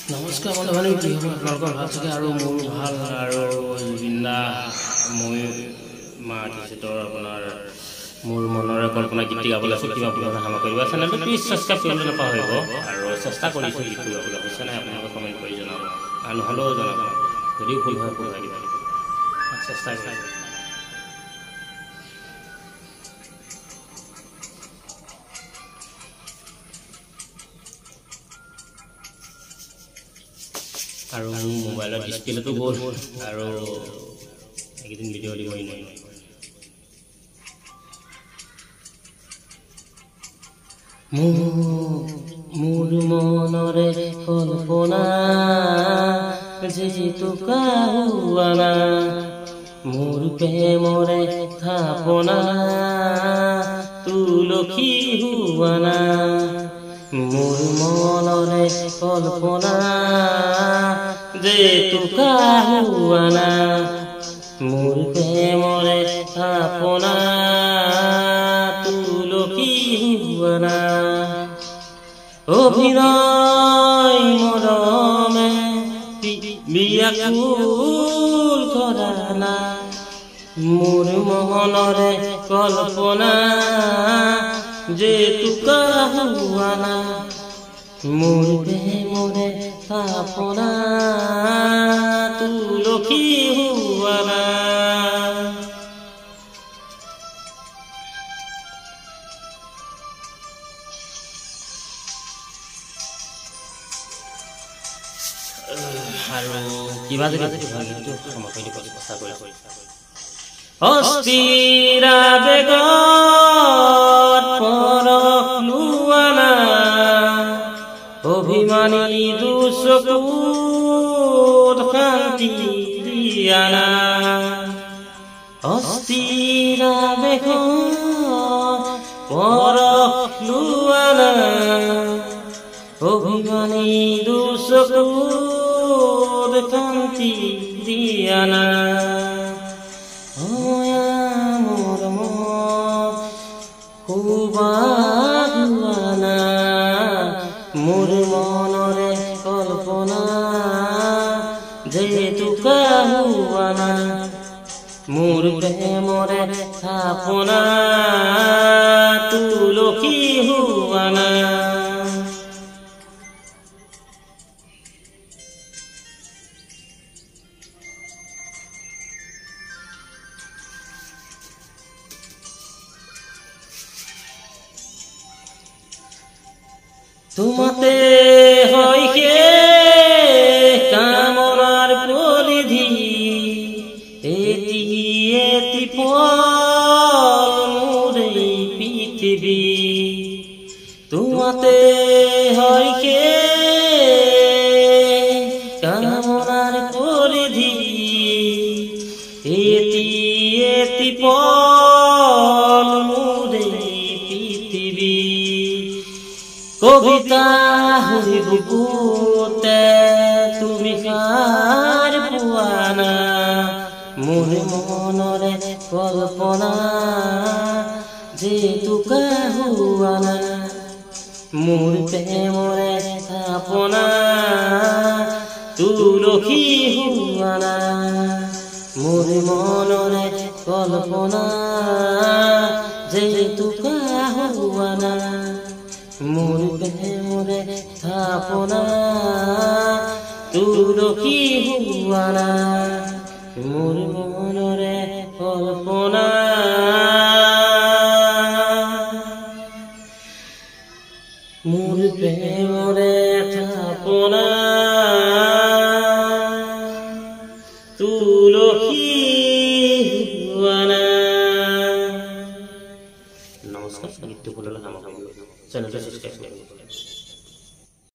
নমস্কাৰ বন্ধু কি হ'ব আপোনালোকৰ ভাল চাগে আৰু মোৰ ভাল আৰু জুবিন্দা মই মাৰ্টিষ্টৰ আপোনাৰ মোৰ মনৰে কল্পনা গীত গাবলৈ আছোঁ কিবা আপোনালোকে সামগ্ৰী কৰিব চেনেলটো প্লিজ ছাবস্ক্ৰাইব কৰিবলৈ নাপাহৰিব আৰু চেষ্টা কৰিছোঁ গীতটো গাবলৈ হৈছে নাই আপোনালোকে কমেণ্ট কৰি জনাব আৰু নহ'লেও জনাব যদিও ভুল হয় ভুল দিব চেষ্টা কৰিম আৰু মোবাইলৰ ডিসপ্লেটো গ'ল আৰু একদিন ভিডিও দিবই নাই মোৰ মনৰে কল্পনা যেটো কাহুৱানা মোৰ প্ৰেমৰে থাপনা তুলসী হুৱানা মোৰ মনৰে কল্পনা যেটো কাহুৱানা মোৰ প্ৰেমৰে থাপনা তুলসী হুৱানা অভিনয় মৰমে বিয়াকুল কৰানা মোৰ মনৰে কল্পনা যেটো কাহুৱানা মোৰ প্ৰেমৰে থাপনা তুলসী হুৱানা আৰু কিবা যদি ভালটো সময় দিব চেষ্টা কৰি অস্থিৰা বেগত পৰখলুৱানা অভিমানী দুচকুত শান্তি দিয়ানা অস্থিৰা বেগত পৰখলুৱানা অভিমানী দুচকুত শান্তি দিয়ানা মোৰ হুৱানা মোৰ মনৰে কল্পনা যেটো কাহুৱানা মোৰ প্ৰেমৰে থাপনা তুলসী হুৱানা তোমাতে হইকে কামনার পরিধি এটি এটি পল মোরে পৃথিবী তোমাতে হইকে কামনার পরিধি এটি এটি পল মোরে পৃথিবী কবিতা হই বুকুতে তুমি কার পুৱানা মোৰ মনৰে কল্পনা যেটো কাহুৱানা মোৰ প্ৰেমৰে থাপনা তুলসী হুৱানা মোৰ মনৰে কল্পনা যেটো কাহুৱানা মোৰ প্ৰেমৰে থাপনা তুলসী হুৱানা মোৰ মনৰে কল্পনা মোৰ প্ৰেমৰে থাপনা তুলসী হুৱানা নমস্কাৰ গীতটো শুনিলে সামগ্ৰী চেনেলটো সাবস্ক্ৰাইব কৰিব